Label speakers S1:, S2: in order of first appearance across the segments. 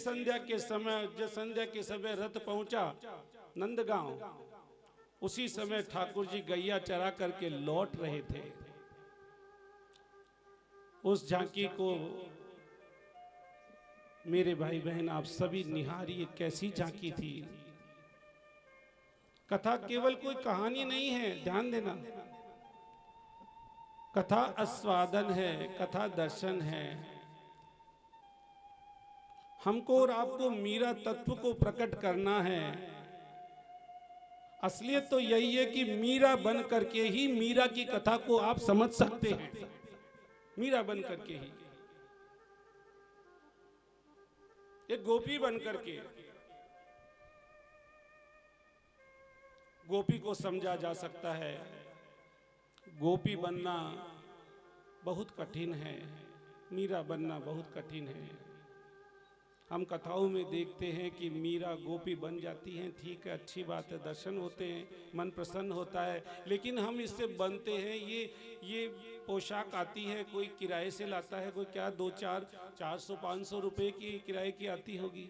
S1: संध्या के समय रथ पहुंचा नंदगांव, उसी समय ठाकुर जी गैया चरा करके लौट रहे थे। उस झांकी को मेरे भाई बहन आप सभी निहारिए, कैसी झांकी थी। कथा केवल कोई कहानी नहीं है, ध्यान देना। कथा आस्वादन है, कथा दर्शन है। हमको और आपको मीरा तत्व को प्रकट करना है। असलियत तो यही है कि मीरा बन करके ही मीरा की कथा को आप समझ सकते हैं। मीरा बन करके ही, एक गोपी बन करके गोपी को समझा जा सकता है। गोपी बनना बहुत कठिन है, मीरा बनना बहुत कठिन है। हम कथाओं में देखते हैं कि मीरा गोपी बन जाती हैं, ठीक है, अच्छी बात है, दर्शन होते हैं, मन प्रसन्न होता है। लेकिन हम इससे बनते हैं, ये पोशाक आती है, कोई किराए से लाता है, कोई क्या 400-500 रुपए की किराए की आती होगी,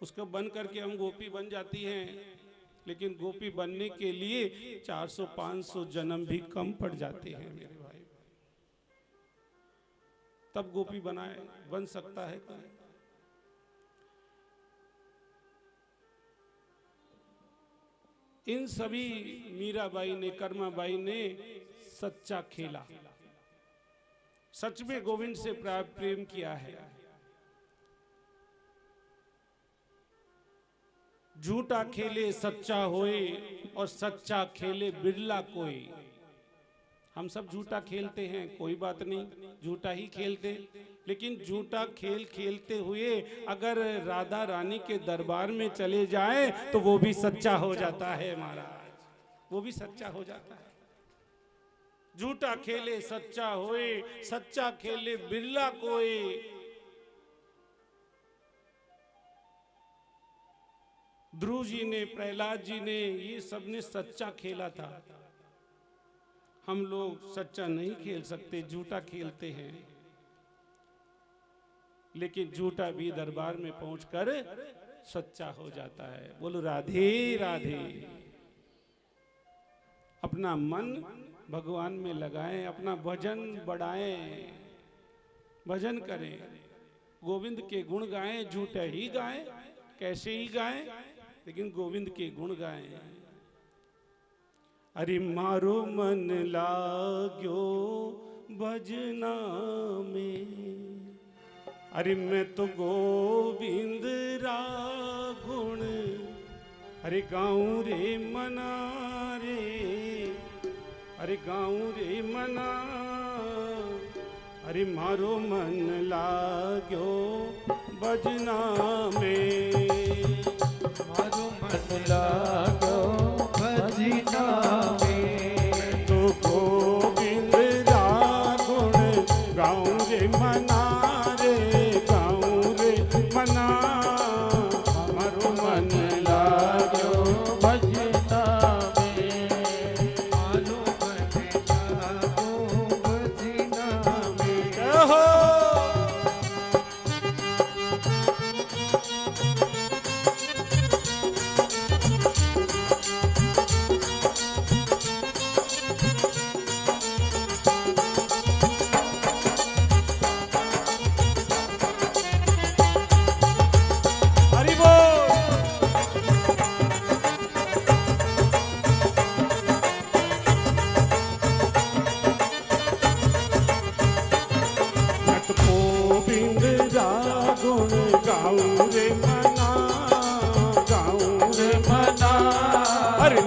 S1: उसको बन करके हम गोपी बन जाती हैं। लेकिन गोपी बनने के लिए 400-500 जन्म भी कम पड़ जाते हैं मेरे भाई, तब गोपी बन सकता है कोई। इन सभी मीराबाई ने, कर्माबाई ने सच्चा खेला, सच में गोविंद से प्रेम किया है। झूठा खेले सच्चा होए और सच्चा खेले बिरला कोई। हम सब झूठा खेलते हैं, कोई बात नहीं, झूठा ही खेलते। लेकिन झूठा खेल खेलते हुए अगर राधा रानी के दरबार में चले जाएं तो वो भी सच्चा हो जाता है महाराज, वो भी सच्चा हो जाता है। झूठा खेले सच्चा होए, सच्चा खेले बिरला कोई। ध्रुव जी ने, प्रहलाद जी ने, ये सब ने सच्चा खेला था। हम लोग सच्चा नहीं खेल सकते, झूठा खेलते हैं। लेकिन झूठा भी दरबार में पहुंचकर सच्चा हो जाता है। बोलो राधे राधे। अपना मन भगवान में लगाएं, अपना भजन बढ़ाएं, भजन करें, गोविंद के गुण गाएं। झूठा ही गाएं, कैसे ही गाएं, लेकिन गोविंद के गुण गाएं। अरे मारो मन लाग्यो भजना में, अरे मैं तो गोविंद रा गुण, अरे गाऊं रे मना रे, अरे गाऊं रे मना। अरे मारो मन लाग्यो भजना में,
S2: मारो मन लागो भजना में,
S1: तो गोविंद रा गुण गाऊं रे मना रे, गाऊं रे मना। मारो मन लाग्यो
S2: भजना में, मारो मन लागो भजना में।
S1: कहो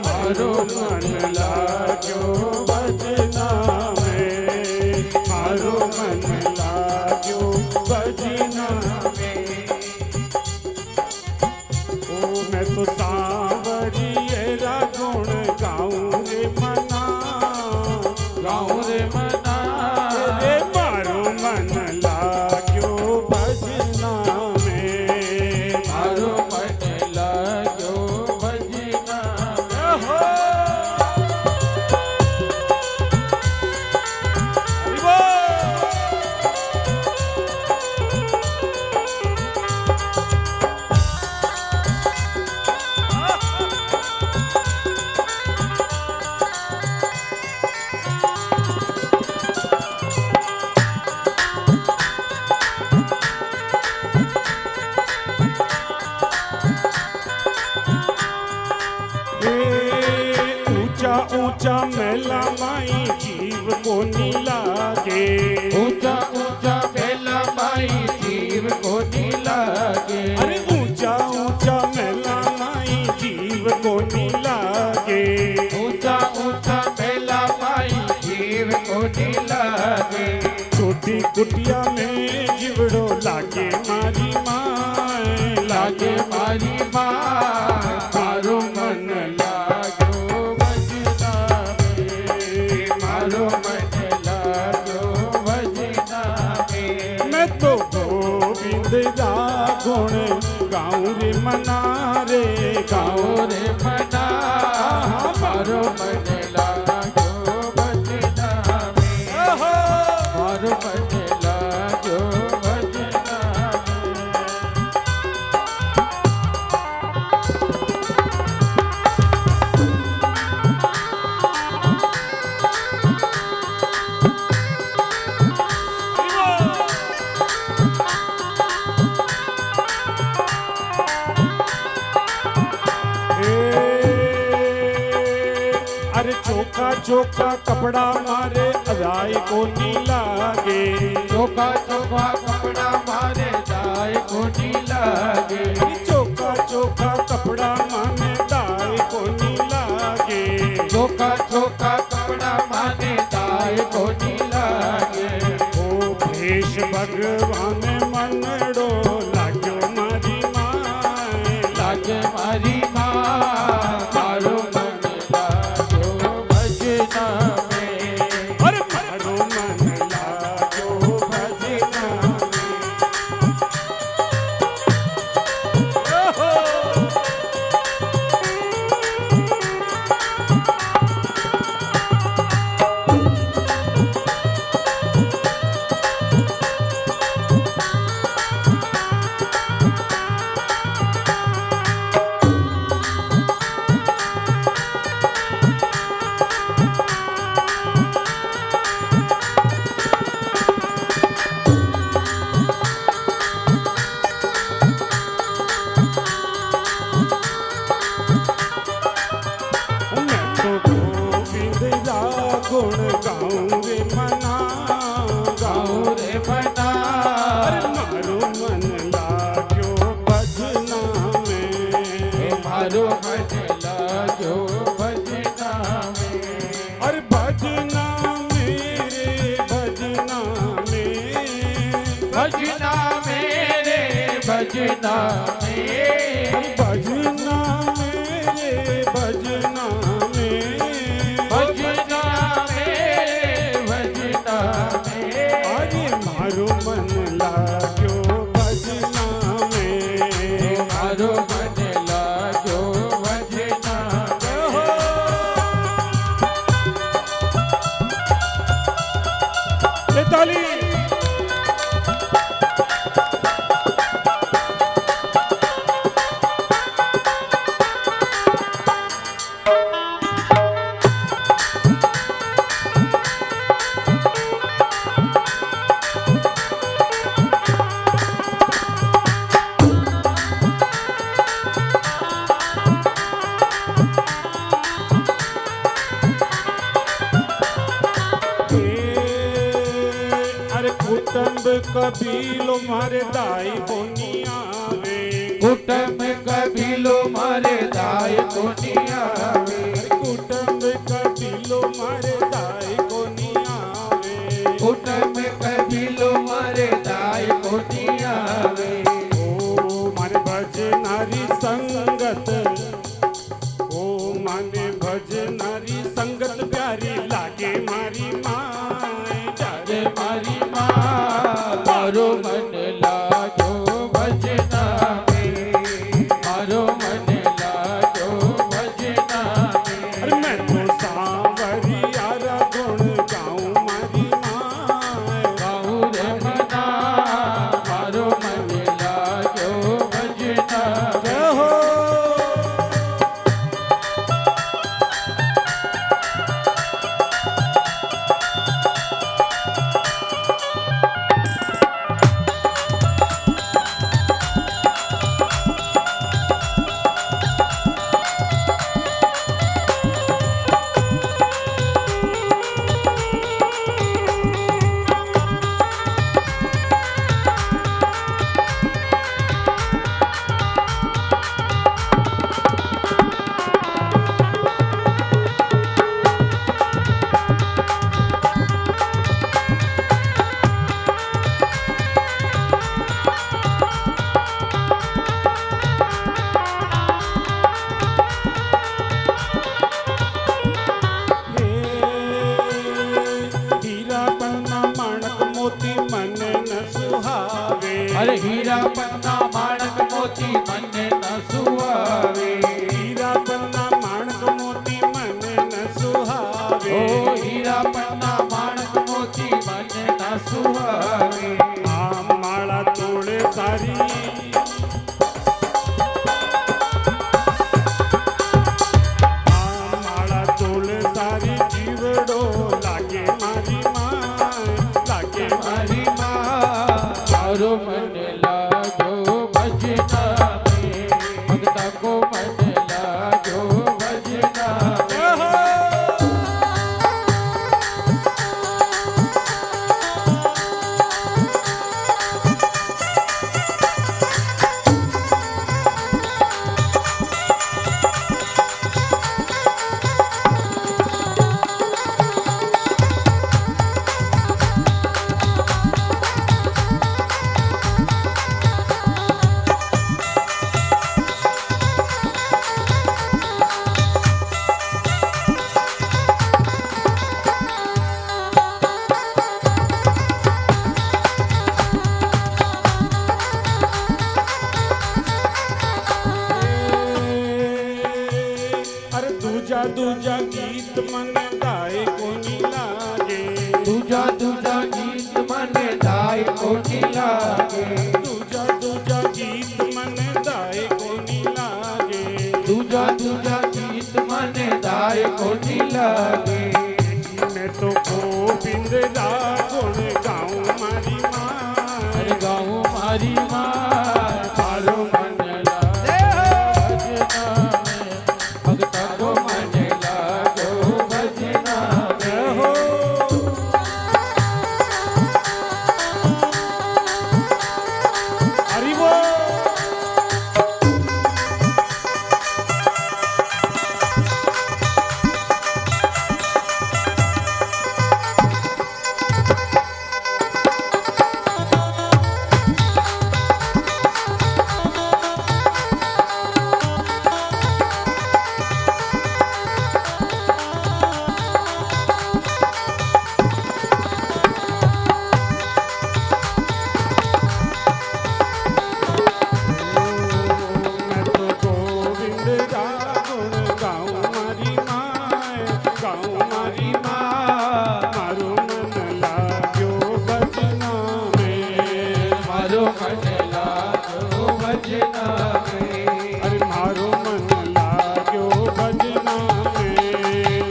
S1: मारो मन लाग्यो भजना में, मारो मन लाग्यो भजना में। ओ मैं तो सांवरिया गुण गाऊं रे मना, गाऊं रे मना। रे मारो मन लाग्यो भजना में, ऊंचा ऊंचा मेला माई जीव को नी लागे।
S2: ऊंचा ऊंचा मेला माई जीव को नी लागे।
S1: अरे ऊंचा ऊंचा मेला माई जीव को नी लागे।
S2: ऊंचा ऊंचा मेला माई जीव को नी लागे।
S1: छोटी कुटिया में जीवड़ो लागे मारी माँ,
S2: लागे मारी माँ। मारो मन लागो भजना में, मारो मन लागो भजना में।
S1: मैं तो गोविंद दा गुण गाऊं रे मना रे, गाऊं
S2: रे मना। मारो मन लागो भजना में, मारो मन लागो भजना में।
S1: अरे चोखा चोखा कपड़ा मारे अदाई को नी लागे।
S2: चोखा चोखा कपड़ा मारे दाय को नी लागे।
S1: चोखा चोखा कपड़ा माने दाई को नी लागे।
S2: चोखा चोखा कपड़ा माने दाय को नी लागे।
S1: ओ भेष भगवान मनड़ो लाग्यो मारी माँ,
S2: लागे मारी माँ। मारो मन लागो भजना में,
S1: अरे मारो मन लागो भजना में। ओहो! गुण गाऊं रे मना,
S2: गाऊं रे मना।
S1: अरे मारो मन लाग्यो भजना में,
S2: मारो मन लागो भजना में।
S1: अरे भजना मेरे भजना में,
S2: भजना मेरे भजना में।
S1: भजना मेरे भजना में,
S2: भजना मेरे भजना में।
S1: अरे मारो मन लाग्यो भजना में,
S2: मारो मन लागो भजना में।
S1: ये ताली कुटुंब कबीलो मारे दाई कोनी आवे।
S2: कुटुंब कबीलो मारे दाई कोनी आवे।
S1: कुटुंब कबीलो मारे दाई कोनी आवे।
S2: कुटुंब कबीलो मारे दाई कोनी आवे।
S1: ओ मारे भजनारी संगत, ओ माने भजनारी संगत प्यारी लागे मारी माँ, जागे
S2: मारी माँ। मारो मन लागो भजना में, मारो मन लागो भजना
S1: माला तोल सारी जीवड़ो लागे मारी माय, लागे
S2: मारी माँ मारो मन लागो भजना में, भगता को मन लागो भजना में।
S1: अरे दूजा दूजा गीत मन गाए कोनी लागे,
S2: दूजा दूजा गीत मन दाय कोनी लागे,
S1: दूजा दूजा गीत मन गाए कोनी लागे,
S2: दूजा दूजा गीत मन दाय कोनी लागे।
S1: मैं तो गोविंद दा गुण गाऊं मारी माँ,
S2: गाऊं मारी माँ मारो मन लागो भजना में, भगता को मन लागो भजना में।
S1: हो हरि बोल। मैं तो गोविंद दा गुण गाऊं मारी माय, गाऊं मारी माँ, मारो मन लाग्यो भजना में,
S2: मारो मन लागो भजना में,
S1: अरे मारो मन लाग्यो भजना में,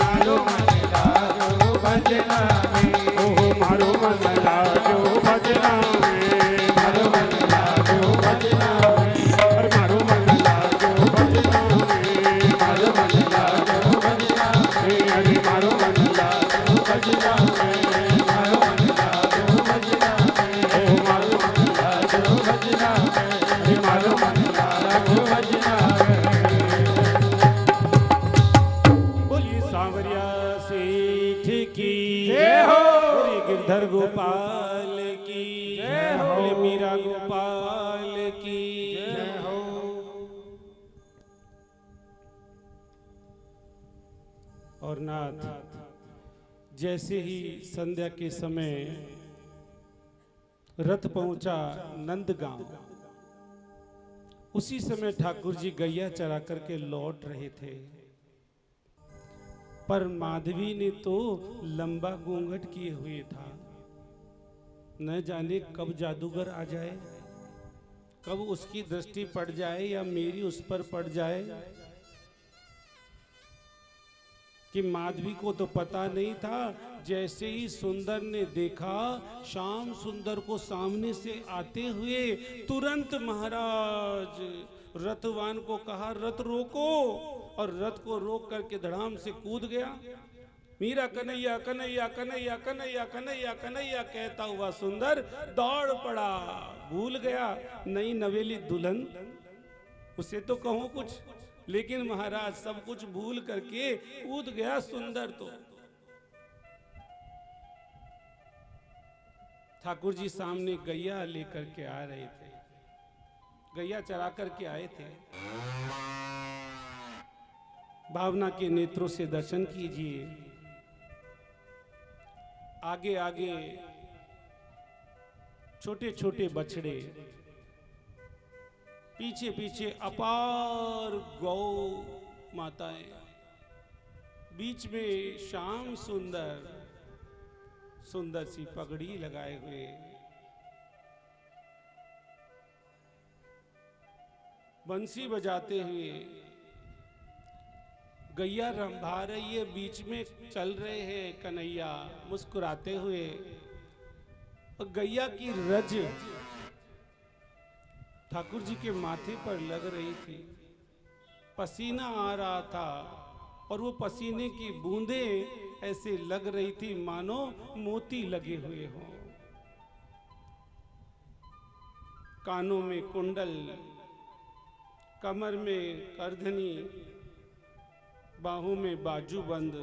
S2: मारो मन लागो भजना में,
S1: ओहो मारो मन लाग्यो भजना में,
S2: मारो मन लागो भजना में,
S1: अरे मारो मन लाग्यो भजना में,
S2: मारो मन लागो भजना में,
S1: अरे मारो मन लाग्यो
S2: भजना में, मारो मन लागो भजना में,
S1: ओहो मारो मन
S2: लागो भजना में,
S1: अरे मारो मन
S2: लागो भजना में।
S1: बोलिए सांवरिया सेठ की
S2: जय हो।
S1: बोलिए गिरधर गोपाल की
S2: जय हो।
S1: बोलिए मीरा गोपाल की
S2: जय हो।
S1: और नाथ जैसे ही संध्या के समय रथ पहुंचा नंदगांव, उसी समय ठाकुर जी गैया चरा करके लौट रहे थे, पर माधवी ने तो लंबा घूंघट किए हुए था। न जाने कब जादूगर आ जाए, कब उसकी दृष्टि पड़ जाए या मेरी उस पर पड़ जाए, कि माधवी को तो पता नहीं था। जैसे ही सुंदर ने देखा श्याम सुंदर को सामने से आते हुए, तुरंत महाराज रथवान को कहा रथ रोको, और रथ को रोक करके धड़ाम से कूद गया। मीरा कन्हैया कन्हैया कन्हैया कन्हैया कन्हैया कन्हैया कहता हुआ सुंदर दौड़ पड़ा। भूल गया नई नवेली दुल्हन, उसे तो कहूं कुछ, लेकिन महाराज सब कुछ भूल करके कूद गया सुंदर। तो ठाकुर जी सामने गैया लेकर के आ रहे थे, गैया चरा करके आए थे। भावना के नेत्रों से दर्शन कीजिए। आगे आगे छोटे छोटे बछड़े, पीछे पीछे अपार गौ माताएं, बीच में श्याम सुंदर, सुंदर सी पगड़ी लगाए हुए। बंसी बजाते हुए गैया रंभा रही है, बीच में चल रहे हैं कन्हैया मुस्कुराते हुए, और गैया की रज ठाकुर जी के माथे पर लग रही थी। पसीना आ रहा था और वो पसीने की बूंदें ऐसे लग रही थी मानो मोती लगे हुए हों। कानों में कुंडल, कमर में करधनी, बाहों में बाजूबंद,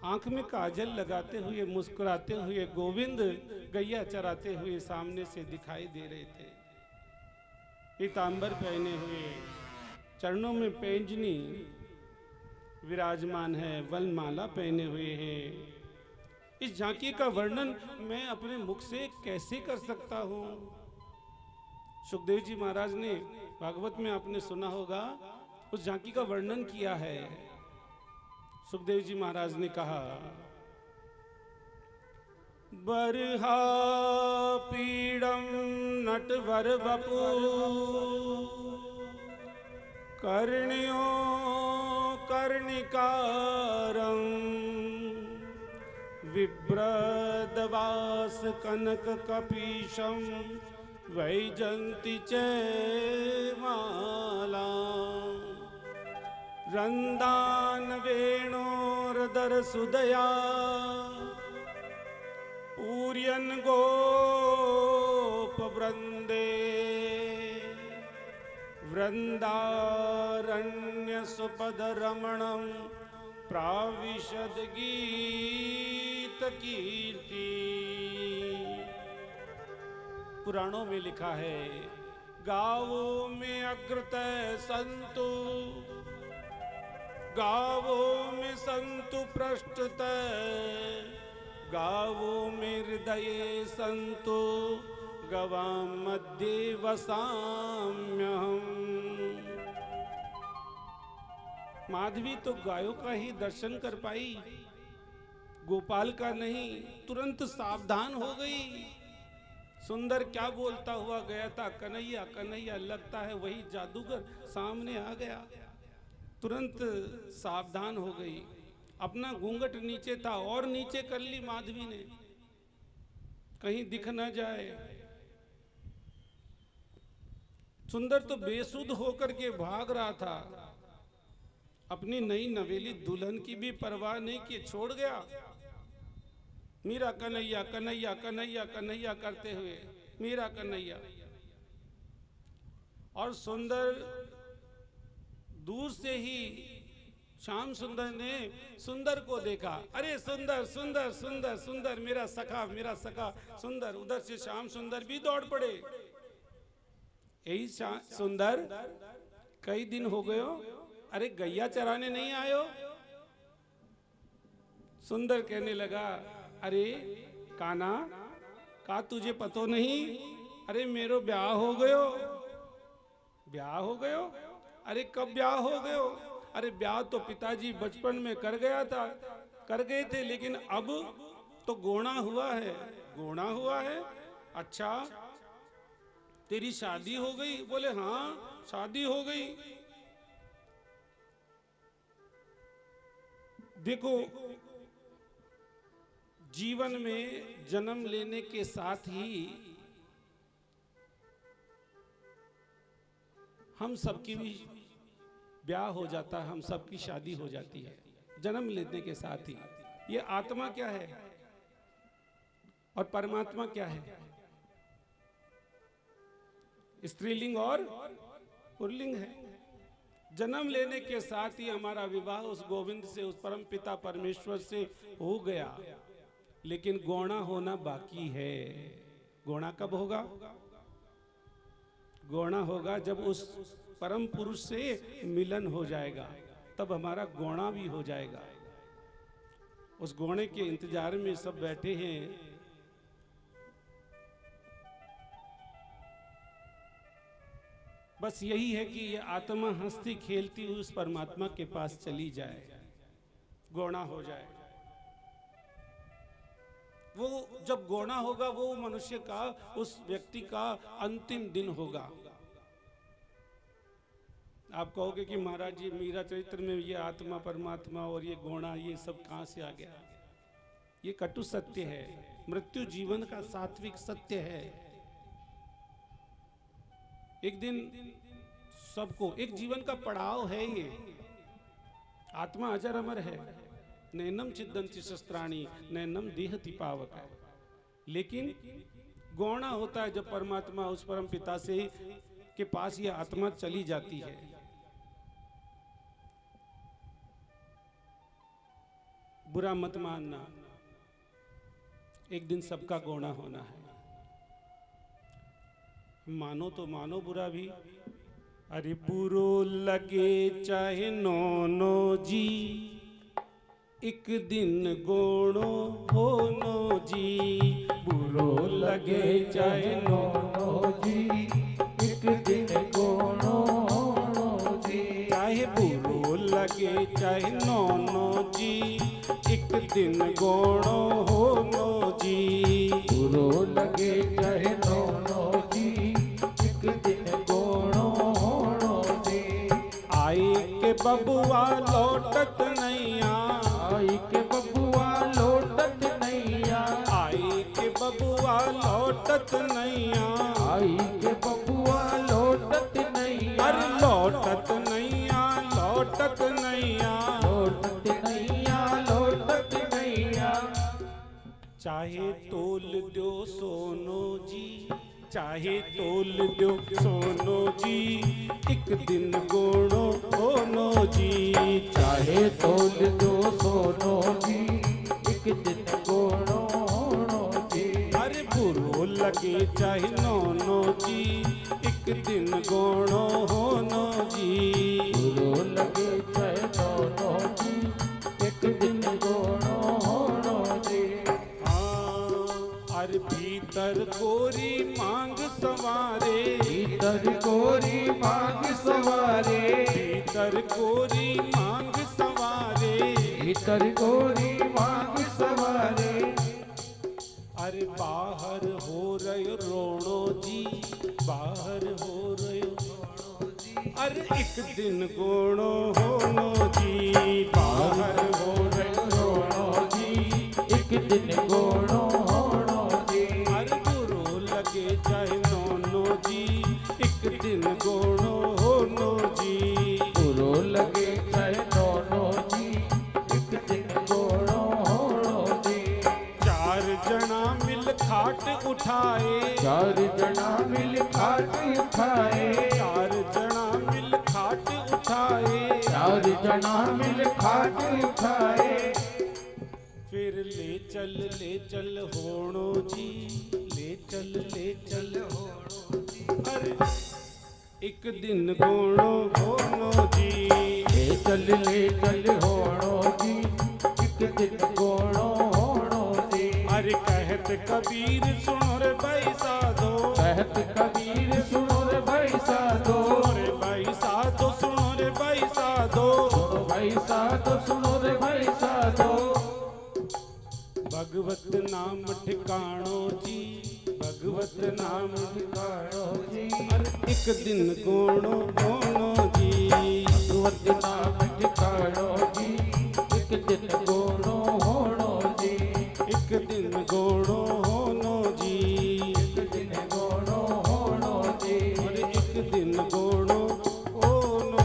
S1: आंख में काजल लगाते हुए मुस्कुराते हुए गोविंद गैया चराते हुए सामने से दिखाई दे रहे थे। पीतांबर पहने हुए, चरणों में पैंजनी विराजमान है, वलमाला पहने हुए हैं। इस झांकी का वर्णन मैं अपने मुख से कैसे कर सकता हूं? सुखदेव जी महाराज ने भागवत में आपने सुना होगा, उस झांकी का वर्णन किया है। सुखदेव जी महाराज ने कहा, बरहा पीड़म नटवर बपू कर्ण्यो कर्णिकारं विभ्रदवास कनक कपीशम वैजंती च माला रंदान वेणोरदर सुदया पूर्यन गोप वृंदे वृंदारण्य सुपद रमणम प्राविशद गीत कीर्ति। पुराणों में लिखा है, गावो में अग्रतः संतु, गावो में संतु पृष्ठतः, गावो में हृदये संतु, गवाम मध्ये वसाम्यहम्। माधवी तो गायों का ही दर्शन कर पाई, गोपाल का नहीं। तुरंत सावधान हो गई। सुंदर क्या बोलता हुआ गया था, कन्हैया कन्हैया, लगता है वही जादूगर सामने आ गया। तुरंत सावधान हो गई। अपना घूंघट नीचे था और नीचे कर ली माधवी ने, कहीं दिख न जाए। सुंदर तो बेसुध होकर के भाग रहा था, अपनी नई नवेली दुल्हन की भी परवाह नहीं की, छोड़ गया। मीरा कन्हैया कन्हैया कन्हैया कन्हैया करते हुए, मीरा कन्हैया। और सुंदर दूर से ही श्याम सुंदर ने सुंदर को देखा। अरे सुंदर सुंदर सुंदर सुंदर, मेरा सखा सुंदर। उधर से श्याम सुंदर भी दौड़ पड़े। यही सुंदर, कई दिन हो गए हो, अरे गैया चराने नहीं आयो? सुंदर कहने लगा, अरे काना का तुझे पतो नहीं? अरे मेरो ब्याह हो गयो। ब्याह हो गयो? अरे कब ब्याह हो गयो? अरे ब्याह तो पिताजी बचपन में कर गए थे, लेकिन अब तो गोणा हुआ है। गोणा हुआ है? अच्छा, तेरी शादी हो गई? बोले हाँ, शादी हो गई। देखो, जीवन में जन्म लेने के साथ ही हम सबकी भी ब्याह हो जाता है, हम सबकी शादी हो जाती है जन्म लेने के साथ ही। ये आत्मा क्या है और परमात्मा क्या है? स्त्रीलिंग और पुल्लिंग है। जन्म लेने के साथ ही हमारा विवाह उस गोविंद से, उस परम पिता परमेश्वर से हो गया, लेकिन गौणा होना बाकी है। गौणा कब होगा? गौणा होगा जब उस परम पुरुष से मिलन हो जाएगा, तब हमारा गौणा भी हो जाएगा। उस गौणे के इंतजार में सब बैठे हैं। बस यही है कि ये आत्मा हंसती खेलती हुई उस परमात्मा के पास चली जाए, गौणा हो जाए। वो जब गौणा होगा, वो मनुष्य का, उस व्यक्ति का अंतिम दिन होगा। आप कहोगे कि महाराज जी मीरा चरित्र में ये आत्मा परमात्मा और ये गौणा ये सब कहाँ से आ गया? ये कटु सत्य है, मृत्यु जीवन का सात्विक सत्य है। एक दिन सबको, एक जीवन का पड़ाव है ये। आत्मा अजर अमर है, नैनम छिदन्ति शस्त्राणि नैनम देहति पावक है। लेकिन गौणा होता है जब परमात्मा उस परम पिता से के पास ये आत्मा चली जाती है। बुरा मत मानना, एक दिन सबका गौणा होना है। मानो तो मानो बुरा भी। अरे बुरो लगे चाहे नो जी, एक दिन गौणो होनो जी। बुरो लगे चाहे नो
S2: जी, एक दिन गौणो होनो जी।
S1: चाहे बुरो लगे चाहे नो जी, एक दिन गौणो होनो जी।
S2: बुरो लगे चाहे नो जी, एक दिन गौणो होनो जी।
S1: आई के बबुआ लौटत नैया,
S2: आई के बबुआ लौटत नैया,
S1: आई के बबुआ लौटत नैया,
S2: आई के बबुआ लौटत नैया।
S1: अरे लौटत नैया, लौटत नैया,
S2: लौटत नैया, लौटत नैया।
S1: चाहे तोल दो सोनो जी, चाहे तोल दो सोनो जी, एक दिन गौणो होनो जी।
S2: चाहे तोल दो सोनो जी, एक दिन गौणो होनो जी।
S1: अरे बुरो लगे चाहे नो जी, एक दिन गौणो होनो जी।
S2: बुरो लगे चाहे नो जी, एक दिन गौणो होनो जी।
S1: हाँ, अरे भीतर गोरी मांग सवारे,
S2: भीतर गोरी मांग सवारे,
S1: भीतर गोरी मांग सवारे,
S2: भीतर गोरी मांग सवारे।
S1: अरे बाहर हो रहे रोणो जी, बाहर हो रहे रोणो जी। अरे एक दिन गौणो होनो जी, बाहर हो रहे रोणो जी,
S2: एक दिन गौणो होनो जी।
S1: अरे बुरो लगे चाहे नो जी, एक दिन गौणो होनो जी।
S2: बुरो लगे चाहे नो जी, एक दिन गौणो होनो जी।
S1: चार जना मिल खाट उठाए,
S2: चार जना मिल खाट उठाए,
S1: चार जना मिल खाट उठाए,
S2: चार जना मिल खाट उठाए।
S1: फिर ले चल होणो जी, ले चल होणो जी। अरे एक दिन गौणो होनो जी।
S2: ले चल होणो जी, एक दिन गौणो होनो जी।
S1: अरे कहत कबीर सुनो रे भाई साधो,
S2: कहत कबीर सुनो रे भाई साधो,
S1: सुनो रे भाई साधो, सुनो रे भाई साधो।
S2: सुनो भाई साधो, सुनो रे भाई साधो।
S1: भगवत नाम ठिकाणो जी, भगवत नाम
S2: ठिकाणो जी।
S1: अरे एक दिन गौणो होनो जी।
S2: भगवत नाम ठिकाणो जी, एक दिन गौणो होनो जी।
S1: एक दिन गौणो होनो जी,
S2: एक दिन गौणो होनो जी।
S1: अरे एक दिन गौणो होनो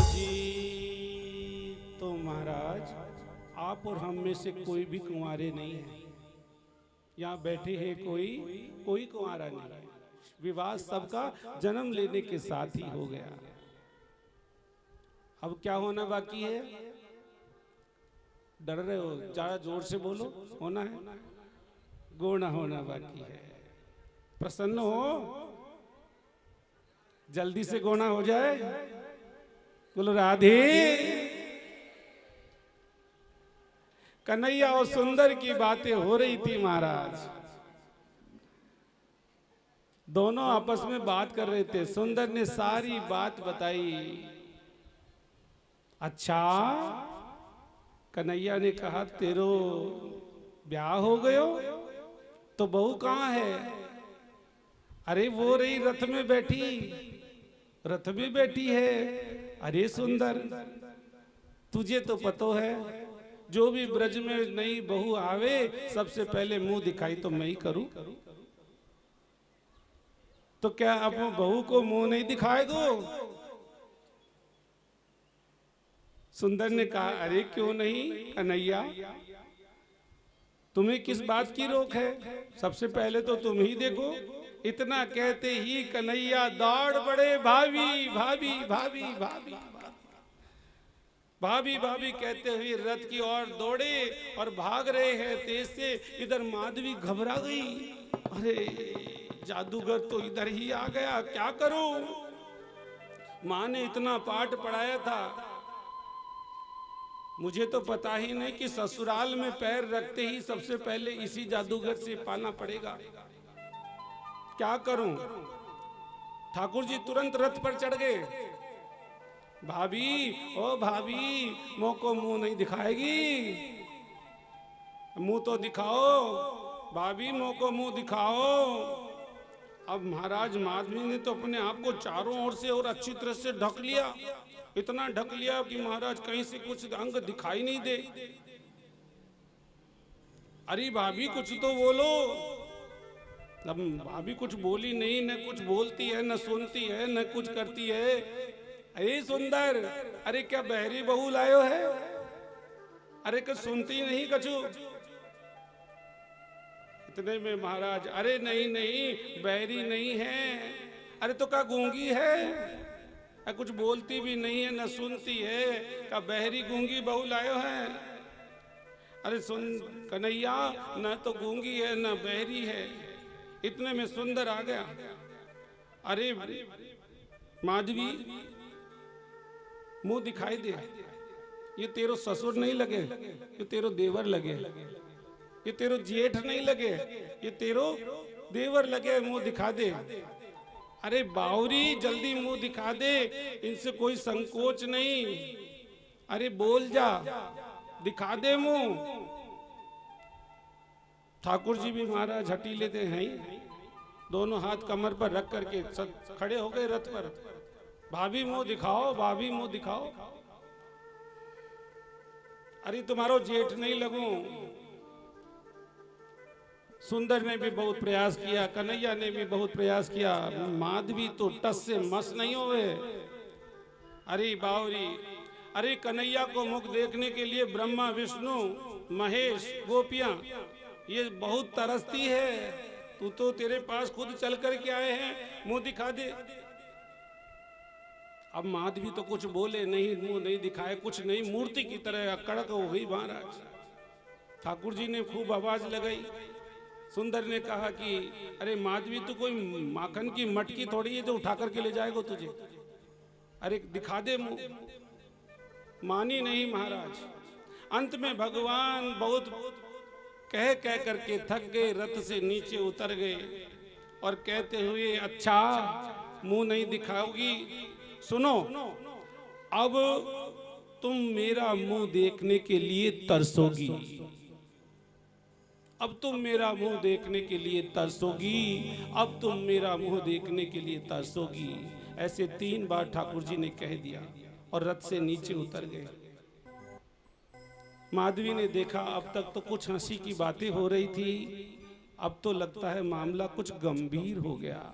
S1: जी। तो महाराज आप और हम में से कोई भी कुंवारे नहीं है। यहाँ बैठे हैं कोई कुंवारा नहीं। विवाह सबका जन्म लेने के साथ ही हो गया। अब क्या होना बाकी है? डर रहे हो? ज्यादा जोर से बोलो। होना है, गौणा होना बाकी है। प्रसन्न हो, जल्दी से गौणा हो जाए। बोलो राधे। कन्हैया और सुंदर की बातें हो रही थी महाराज। दोनों आपस में बात कर रहे थे। सुंदर ने सारी बात बताई। अच्छा, कन्हैया ने कहा तेरो ब्याह हो गयो तो बहू कहाँ है? अरे वो रही रथ में बैठी। रथ में बैठी है। अरे सुंदर, तुझे तो पतो है, जो भी ब्रज में नई बहू आवे सबसे पहले मुंह दिखाई तो मैं ही करूं। तो क्या अब बहू को मुंह नहीं दिखाए दो? सुंदर ने कहा, अरे क्यों नहीं कन्हैया, तुम्हें किस बात की रोक है? सबसे पहले तो तुम ही देखो। इतना कहते ही कन्हैया दौड़ पड़े, भाभी भाभी भाभी भाभी भाभी भाभी कहते हुए रथ की ओर दौड़े और भाग रहे हैं तेज से। इधर माधवी घबरा गई, अरे जादूगर तो इधर ही आ गया, क्या करूं? माँ ने इतना पाठ पढ़ाया था, मुझे तो पता ही नहीं कि ससुराल में पैर रखते ही सबसे पहले इसी जादूगर से पाना पड़ेगा। क्या करूं? ठाकुर जी तुरंत रथ पर चढ़ गए। भाभी, ओ भाभी, मुंह को मुंह नहीं दिखाएगी? मुंह तो दिखाओ भाभी, मुंह को मुंह दिखाओ। अब महाराज माधवी ने तो अपने आप को चारों ओर से और अच्छी तरह से ढक लिया। इतना ढक लिया कि महाराज कहीं से कुछ अंग दिखाई नहीं दे। अरे भाभी कुछ तो बोलो। अब भाभी कुछ बोली नहीं, न कुछ बोलती है, न सुनती है, न कुछ करती है। अरे सुंदर, अरे क्या बहरी बहू लायो है? अरे कुछ सुनती नहीं कछु? इतने में महाराज, अरे नहीं नहीं, बहरी नहीं है। अरे तो क्या गूंगी है? कुछ बोलती भी नहीं है, न सुनती है, क्या बहरी गूंगी बहू लायो है? अरे सुन कन्हैया, न तो गूंगी है न बहरी है। इतने में सुंदर आ गया। अरे माधवी, मुंह दिखाई दे। ये तेरो ससुर नहीं लगे, ये तेरो देवर लगे। ये तेरो जेठ नहीं लगे, ये तेरो देवर लगे। मुंह दिखा दे। अरे बावरी, जल्दी मुंह दिखा दे, इनसे कोई संकोच नहीं। अरे बोल जा, दिखा दे मुंह। ठाकुर जी भी महाराज हटी लेते हैं, दोनों हाथ कमर पर रख करके खड़े हो गए रथ पर। भाभी मुंह दिखाओ, भाभी मुंह दिखाओ। अरे तुम्हारो जेठ नहीं लगूं। सुंदर ने भी बहुत प्रयास किया, कन्हैया ने भी बहुत प्रयास किया, माधवी तो टस से मस नहीं होवे। अरे बावरी, अरे कन्हैया को मुख देखने के लिए ब्रह्मा, विष्णु, महेश, गोपियां ये बहुत तरसती है। तू तो तेरे पास खुद चल कर के आए हैं, मुंह दिखा दे। अब माधवी तो कुछ बोले नहीं, मुंह नहीं दिखाए, कुछ नहीं, मूर्ति की तरह कड़क हो गई महाराज। ठाकुर जी ने खूब आवाज लगाई। सुंदर ने कहा कि अरे माधवी, तू कोई माखन की मटकी थोड़ी है जो उठा करके ले जाएगा तुझे। अरे दिखा दे मुंह। मानी नहीं महाराज। अंत में भगवान बहुत कह करके थक गए, रथ से नीचे उतर गए और कहते हुए, अच्छा मुंह नहीं दिखाओगी? सुनो, अब तुम मेरा मुंह देखने के लिए तरसोगी। अब तुम मेरा मुंह देखने के लिए तरसोगी। अब तुम मेरा मुंह देखने के लिए तरसोगी। ऐसे 3 बार ठाकुर जी ने कह दिया और रथ से नीचे उतर गए। माधवी ने देखा अब तक तो कुछ हंसी की बातें हो रही थी, अब तो लगता है मामला कुछ गंभीर हो गया।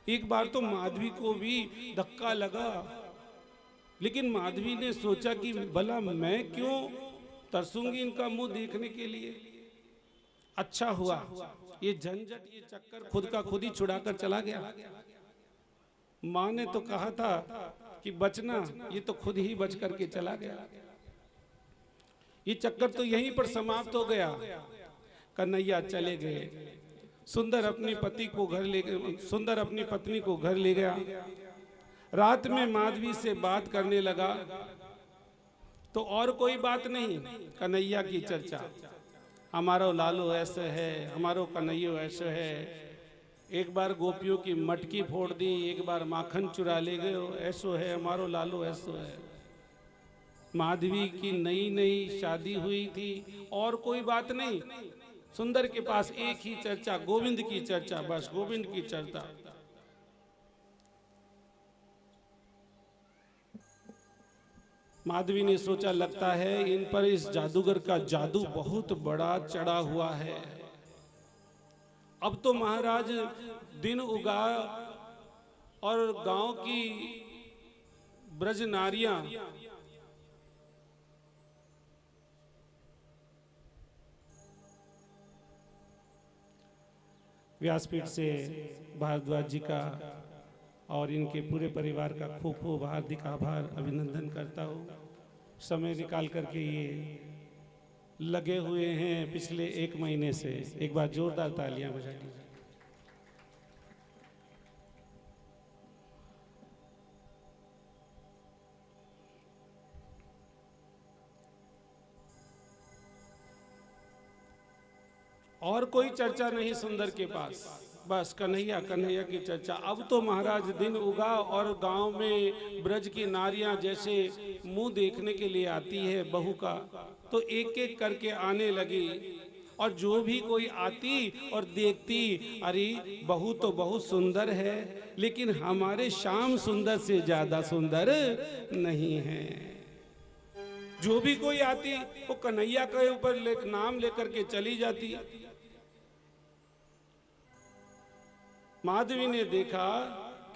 S1: एक बार तो माधवी को भी धक्का लगा, लेकिन माधवी ने सोचा कि भला मैं क्यों तरसूंगी इनका मुंह देखने के लिए। अच्छा हुआ ये झंझट, ये चक्कर खुद का खुद ही छुड़ाकर चला गया। माँ ने तो कहा था कि बचना, ये तो खुद ही बच करके चला गया। ये चक्कर तो यहीं पर समाप्त हो गया। कन्हैया चले गए। सुंदर अपनी पति को घर ले गए, सुंदर अपनी पत्नी को घर ले गया। रात में माधवी से बात करने लगा तो और कोई बात नहीं, कन्हैया की चर्चा। हमारो लालू ऐसे है, हमारो कन्हैया ऐसे है, एक बार गोपियों की मटकी फोड़ दी, एक बार माखन चुरा ले गए, ऐसो है हमारो लालू, ऐसो है। माधवी की नई नई शादी हुई थी और कोई बात नहीं। सुंदर के पास एक ही चर्चा, गोविंद की चर्चा, बस गोविंद की चर्चा। माधवी ने सोचा लगता है इन पर इस जादूगर का जादू बहुत बड़ा चढ़ा हुआ है। अब तो महाराज दिन उगा और गांव की ब्रज नारियां व्यासपीठ से भारद्वाज जी का और इनके पूरे परिवार का खूब खूब हार्दिक आभार अभिनंदन करता हूँ। समय निकाल करके ये लगे हुए हैं पिछले 1 महीने से। एक बार जोरदार तालियां बजा दीजिए। और कोई चर्चा नहीं सुंदर के पास, बस कन्हैया कन्हैया की चर्चा। अब तो महाराज दिन उगा और गांव में ब्रज की नारियां जैसे मुंह देखने के लिए आती है बहू का, तो एक एक करके आने लगी। और जो भी कोई आती और देखती, अरे बहू तो बहुत सुंदर है, लेकिन हमारे श्याम सुंदर से ज्यादा सुंदर नहीं है। जो भी कोई आती वो कन्हैया के ऊपर नाम लेकर के चली जाती। माधवी ने देखा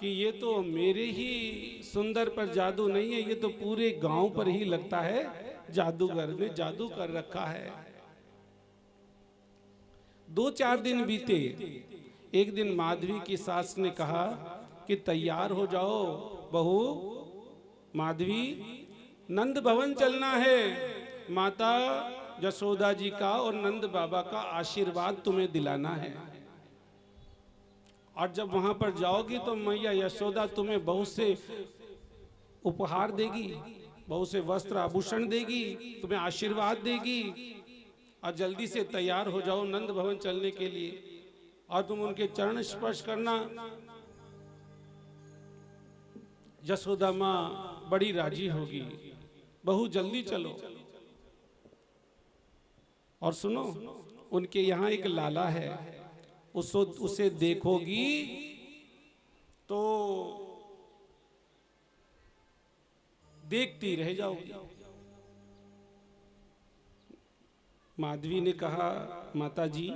S1: कि ये तो मेरे ही सुंदर पर जादू नहीं है, ये तो पूरे गांव पर ही लगता है जादूगर ने जादू कर रखा है। 2-4 दिन बीते। एक दिन माधवी की सास ने कहा कि तैयार हो जाओ बहू माधवी, नंद भवन चलना है। माता यशोदा जी का और नंद बाबा का आशीर्वाद तुम्हें दिलाना है। और जब वहां पर जाओगी तो मैया यशोदा तुम्हें बहुत से उपहार देगी, बहुत से वस्त्र आभूषण देगी, तुम्हें आशीर्वाद देगी। और जल्दी से तैयार हो जाओ नंद भवन चलने के लिए, और तुम उनके चरण स्पर्श करना। यशोदा माँ बड़ी राजी होगी, बहू जल्दी चलो। और सुनो, उनके यहाँ एक लाला है, उसे देखोगी तो देखती रह जाओगी। माधवी ने कहा माता जी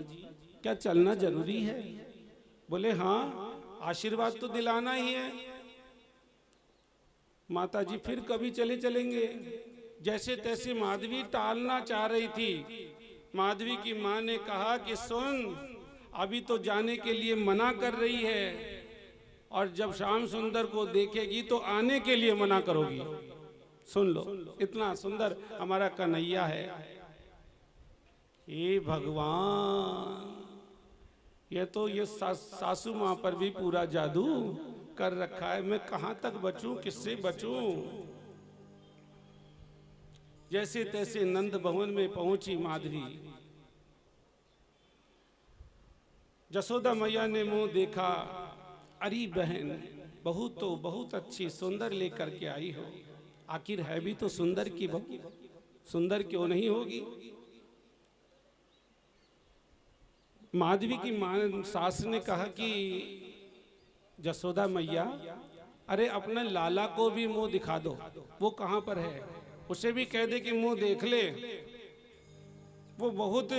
S1: क्या चलना जरूरी है? बोले हाँ, आशीर्वाद तो दिलाना ही है। माता जी फिर कभी चलेंगे। जैसे तैसे माधवी टालना चाह रही थी। माधवी की माँ ने कहा कि सुन, अभी तो जाने के लिए मना कर रही है, और जब श्याम सुंदर को देखेगी तो आने के लिए मना करोगी। सुन लो, इतना सुंदर हमारा कन्हैया है। हे भगवान, ये सासू माँ पर भी पूरा जादू कर रखा है। मैं कहां तक बचूं, किससे बचूं? जैसे तैसे नंद भवन में पहुंची माधवी। यशोदा मैया ने मुंह देखा, अरे बहन, बहू तो बहुत अच्छी सुंदर लेकर के आई हो। आखिर है भी तो सुंदर की बहू, सुंदर क्यों नहीं होगी? माधवी की मां सास ने कहा कि यशोदा मैया, अरे अपने लाला को भी मुंह दिखा दो, वो कहां पर है? उसे भी कह दे कि मुंह देख ले। वो बहुत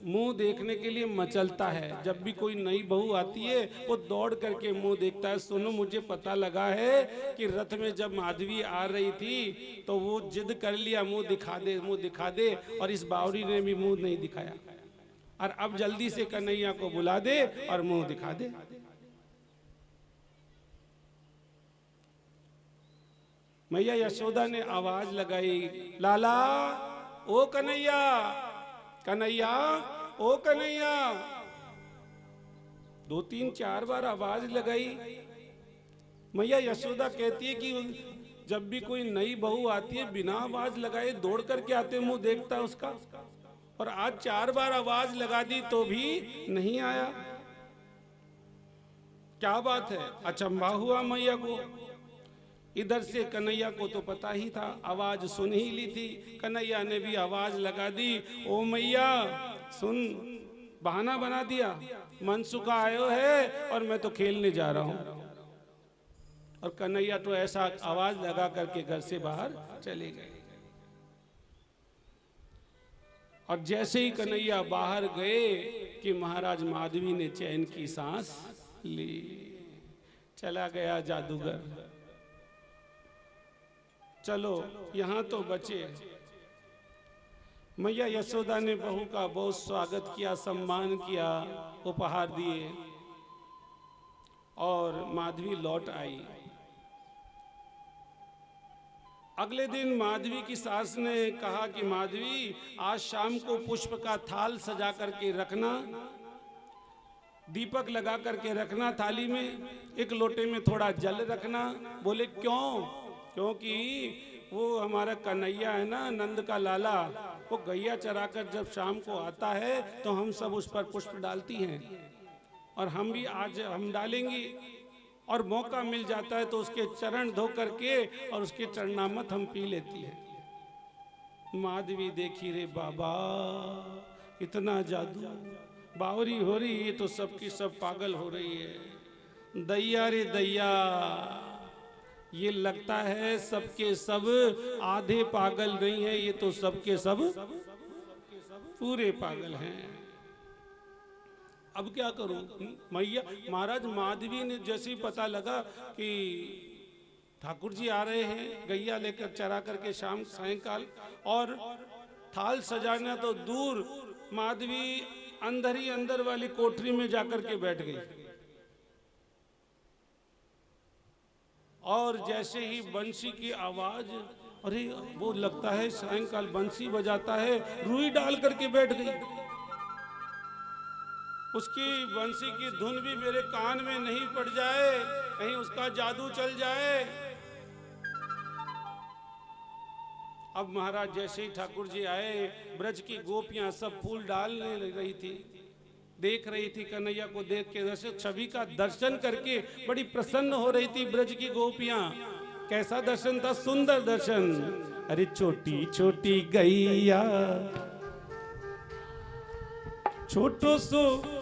S1: मुंह देखने के लिए मचलता है। जब भी कोई नई बहू आती है वो दौड़ करके मुंह देखता है। सुनो, मुझे पता लगा है कि रथ में जब माधवी आ रही थी तो वो जिद कर लिया, मुंह दिखा दे, मुंह दिखा दे, और इस बावरी ने भी मुंह नहीं दिखाया। और अब जल्दी से कन्हैया को बुला दे और मुंह दिखा दे। मैया यशोदा ने आवाज लगाई, लाला, ओ कन्हैया, कन्हैया, ओ कन्हैया। 2-3-4 बार आवाज लगाई। मैया यशोदा कहती है कि जब भी कोई नई बहू आती है बिना आवाज लगाए दौड़ करके आते, मुंह देखता है उसका। और आज 4 बार आवाज लगा दी तो भी नहीं आया। क्या बात है? अचंभा हुआ मैया को। इधर से कन्हैया को तो पता ही था, आवाज सुन ही ली थी। कन्हैया ने भी आवाज लगा दी, ओ मैया सुन, बहाना बना दिया, मनसुखा आयो है और मैं तो खेलने जा रहा हूं। और कन्हैया तो ऐसा आवाज लगा करके घर से बाहर चले गए। और जैसे ही कन्हैया बाहर गए कि महाराज माधवी ने चैन की सांस ली। चला गया जादूगर। चलो यहां तो बचे। मैया यशोदा ने बहू का बहुत स्वागत किया, सम्मान किया, उपहार दिए और माधवी लौट आई। अगले दिन माधवी की सास ने कहा कि माधवी आज शाम को पुष्प का थाल सजा करके रखना, दीपक लगा करके रखना थाली में, एक लोटे में थोड़ा जल रखना। बोले क्यों? क्योंकि वो हमारा कन्हैया है ना, नंद का लाला, वो गैया चराकर जब शाम को आता है तो हम सब उस पर पुष्प डालती हैं और हम भी आज हम डालेंगे। और मौका मिल जाता है तो उसके चरण धो करके और उसके चरणामृत हम पी लेती है। माधवी देखी, रे बाबा इतना जादू, बावरी हो रही है तो सबकी सब पागल हो रही है। दैया रे दैया, ये लगता है सबके सब आधे पागल नहीं है, ये तो सबके सब पूरे पागल हैं। अब क्या करूं? मैया महाराज माधवी ने जैसे ही पता लगा कि ठाकुर जी आ रहे हैं गैया लेकर चरा करके शाम सायंकाल, और थाल सजाना तो दूर, माधवी अंदर ही अंदर वाली कोठरी में जाकर के बैठ गई। और जैसे ही बंसी की आवाज, अरे वो लगता है सायंकाल बंसी बजाता है, रुई डाल करके बैठ गई। उसकी बंसी की धुन भी मेरे कान में नहीं पड़ जाए, कहीं उसका जादू चल जाए। अब महाराज जैसे ही ठाकुर जी आए, ब्रज की गोपियां सब फूल डालने लग रही थी, देख रही थी कन्हैया को, देख के छवि का दर्शन करके बड़ी प्रसन्न हो रही थी ब्रज की गोपियां। कैसा दर्शन था? सुंदर दर्शन। अरे छोटी छोटी गैया, छोटो सो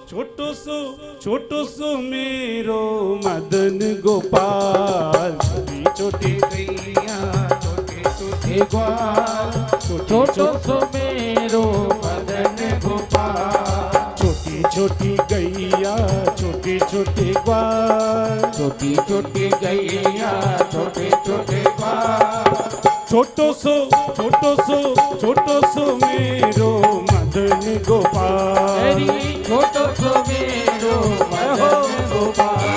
S1: छोटो सो छोटो सो मेरो मदन गोपाल। छोटी छोटी गैया, छोटे छोटे ग्वाल,
S2: छोटो सो मेरो मदन गोपाल।
S1: छोटी छोटी गैया, छोटे छोटे ग्वाल,
S2: छोटी छोटी गैया, छोटे छोटे ग्वाल।
S1: छोटो सो छोटो सो छोटो सो मेरो मदन गोपाल।
S2: छोटो सो मेरो मदन गोपाल।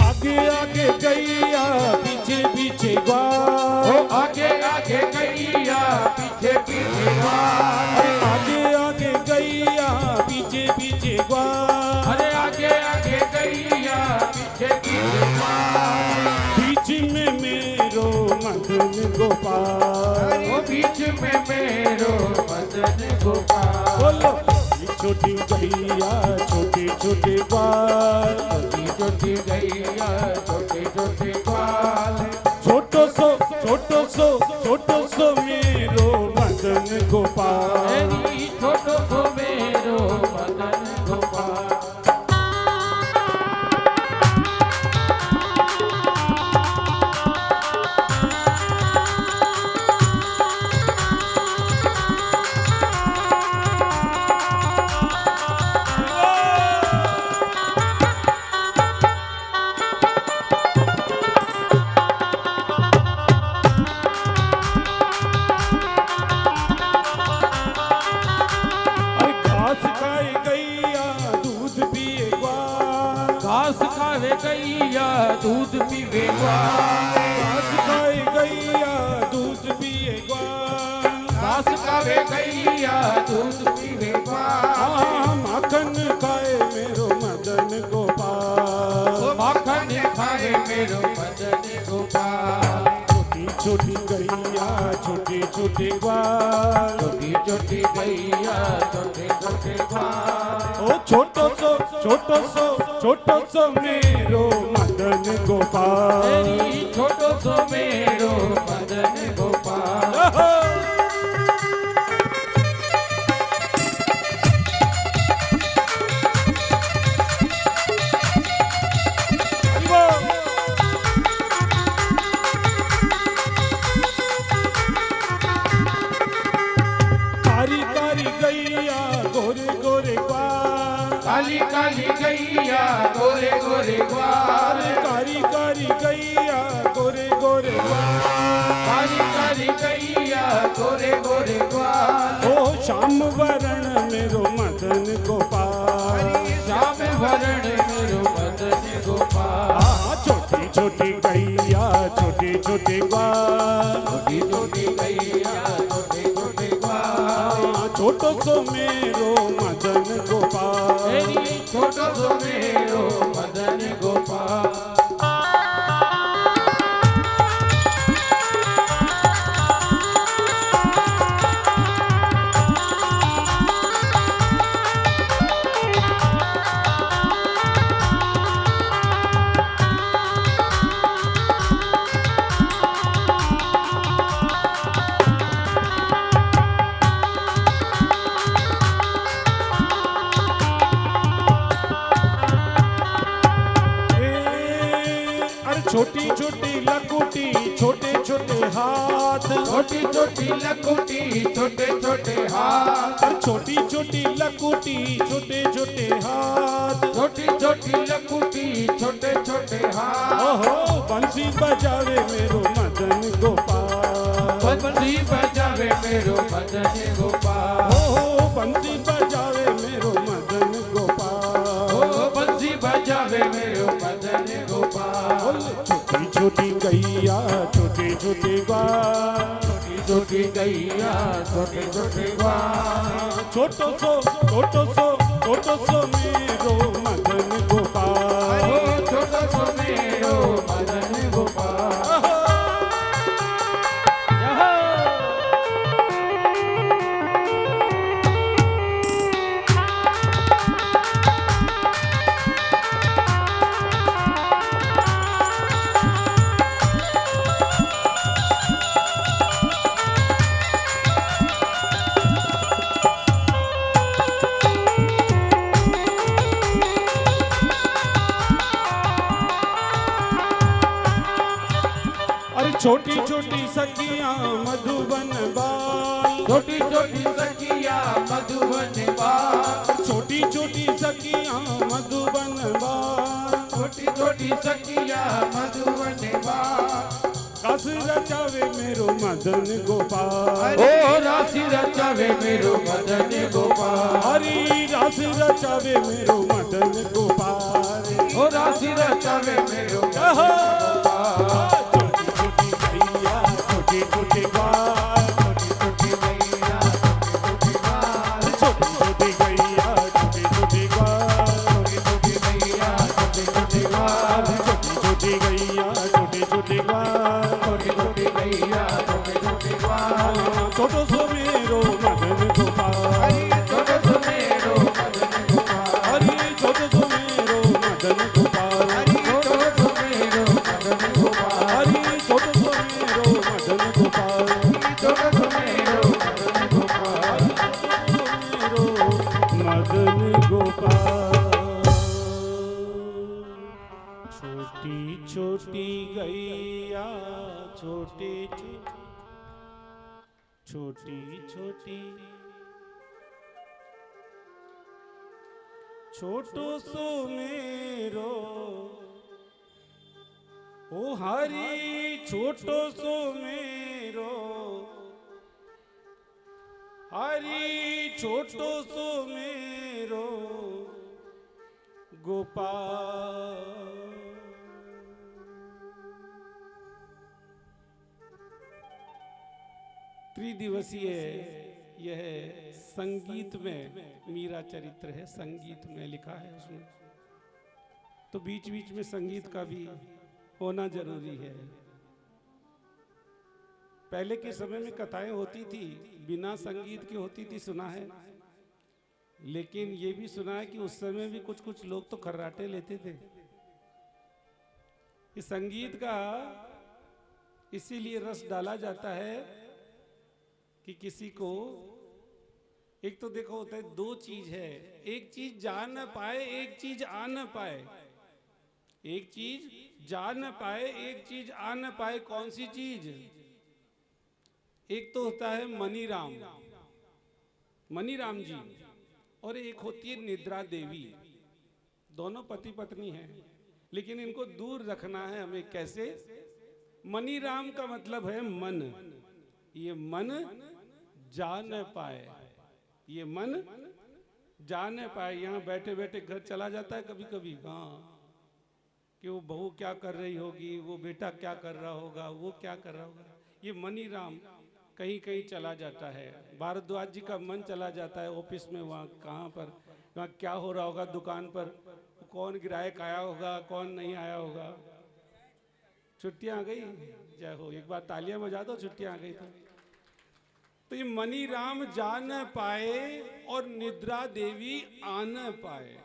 S1: आगे आगे गैया, पीछे पीछे ग्वाल।
S2: आगे आगे गैया, पीछे पीछे ग्वाल।
S1: आगे आगे गैया, पीछे पीछे ग्वाल।
S2: अरे आगे आगे गैया, पीछे पीछे ग्वाल।
S1: बीच में मेरो मदन गोपाल।
S2: बीच में मेरो मदन गोपाल।
S1: बोलो छोटी गैया, छोटे छोटे ग्वाल।
S2: छोटी छोटी गैया, छोटे छोटे ग्वाल।
S1: छोटो सो छोटो सो छोटो सो मेरो मदन गोपाल।
S2: छोटो सो मेरो मदन गोपाल। गैया दूध पीवे ग्वाल।
S1: घास खाए गैया दूध पिए ग्वाल।
S2: घास खावे गैया दूध पीवे ग्वाल।
S1: माखन खाए मेरो मदन गोपाल।
S2: माखन खाए मेरो मदन गोपाल।
S1: छोटी छोटी गैया, छोटे छोटी ग्वाल,
S2: छोटी छोटी गैया छोटे छोटे ग्वाल।
S1: ओ छोटो सो मेरो मदन गोपाल,
S2: तेरी छोटो सो मेरो मदन गोपाल।
S1: कारी कारी गैया गोरे गोरे ग्वाल,
S2: काली काली गैया गोरे गोरे ग्वाल।
S1: कारी कारी गैया गोरे गोरे ग्वाल,
S2: काली काली गैया गोरे गोरे ग्वाल।
S1: ओ श्याम वरण मेरो मदन गोपाल,
S2: श्याम वरण मेरो मदन गोपाल।
S1: छोटी छोटी गैया छोटी छोटी ग्वाल,
S2: छोटी छोटी गैया छोटे छोटे ग्वाल।
S1: छोटो सो मेरो मदन गोपाल,
S2: तेरी छोटो सो मेरो मदन गोपाल।
S1: छोटी छोटी लकुटी छोटे छोटे हाथ,
S2: छोटी छोटी लकुटी छोटे छोटे हाथ।
S1: छोटी छोटी लकुटी छोटे छोटे हाथ,
S2: छोटी छोटी लकुटी छोटे छोटे हाथ।
S1: ओहो बंसी बजावे मेरो मदन गोपाल,
S2: बंसी बजावे मेरो मदन गोपाल।
S1: ओहो बंसी बजावे मेरो मदन गोपाल,
S2: ओ बंसी बजावे मेरो मदन गोपाल।
S1: छोटी छोटी गैया छोटी छोटी ग्वाल,
S2: छोटी छोटी गैया छोटे छोटे ग्वाल।
S1: छोटो सो मेरो मदन गोपाल,
S2: ओ छोटो सो मेरो मदन गोपाल।
S1: छोटी छोटी सखियां मधुबन बाल,
S2: छोटी छोटी सखिया मधुबन बाल।
S1: छोटी छोटी सखियां मधुबन बाल,
S2: छोटी छोटी सखिया मधुबन बाल।
S1: रस रचावे मेरो मदन गोपाल,
S2: ओ राशि रचावे मेरो मदन गोपाल।
S1: हरी रस रचावे मेरो मदन गोपाल,
S2: ओ राशि रचावे मेरो मदन गोपाल।
S1: छोटी छोटी ग्वाल,
S2: छोटी छोटी गैया छोटी छोटी ग्वाल।
S1: छोटी छोटी ग्वाल,
S2: छोटी छोटी गैया छोटी छोटी ग्वाल।
S1: छोटी छोटी गैया छोटी छोटी ग्वाल,
S2: छोटी छोटी गैया छोटी छोटी ग्वाल।
S1: छोटो सो मेरो मदन गोपाल,
S2: छोटो सो मेरो मदन गोपाल।
S1: हरी छोटो सो मेरो मदन गोपाल,
S2: छोटो सो मेरो मदन गोपाल।
S1: हरी छोटो सो मेरो मदन गोपाल,
S2: छोटो सो मेरो मदन गोपाल।
S1: मेरो मदन गोपाल। छोटी छोटी गैया छोटी छोटी छोटी छोटो सो मेरो ओ हरी छोटो सो मेरो हरी छोटो सो मेरो गोपाल। त्रिदिवसीय यह संगीत में मीरा चरित्र है, संगीत में लिखा है उसमें, तो बीच बीच में संगीत का भी होना जरूरी है। पहले के समय में कथाएं होती थी, बिना संगीत की होती थी, सुना है। लेकिन ये भी सुना है कि उस समय भी कुछ कुछ लोग तो खर्राटे लेते थे। इस संगीत का इसीलिए रस डाला जाता है कि किसी को, एक तो देखो होता है, दो चीज है, एक चीज जा न पाए, एक चीज आ न पाए। एक चीज जा न पाए, एक चीज आ न पाए। कौन सी चीज? एक तो होता है मनीराम, मनीराम जी, और एक होती है निद्रा देवी। दोनों पति पत्नी हैं, लेकिन इनको दूर रखना है हमें। कैसे? मनीराम का मतलब है मन। ये मन जा न पाए, ये मन जा न पाए। यहाँ बैठे बैठे घर चला जाता है कभी कभी, हाँ, कि वो बहू क्या कर रही होगी, वो बेटा क्या कर रहा होगा, वो क्या कर रहा होगा। ये मनीराम कहीं कहीं चला जाता है। भारद्वाज जी का मन चला जाता है ऑफिस में, वहाँ कहाँ पर, वहाँ क्या हो रहा होगा, दुकान पर कौन ग्राहक आया होगा, कौन नहीं आया होगा। छुट्टियां आ गई, जय हो, एक बार तालियां बजा दो, छुट्टियां आ गई। तो ये मनीराम जा न पाए और निद्रा देवी आ न पाए।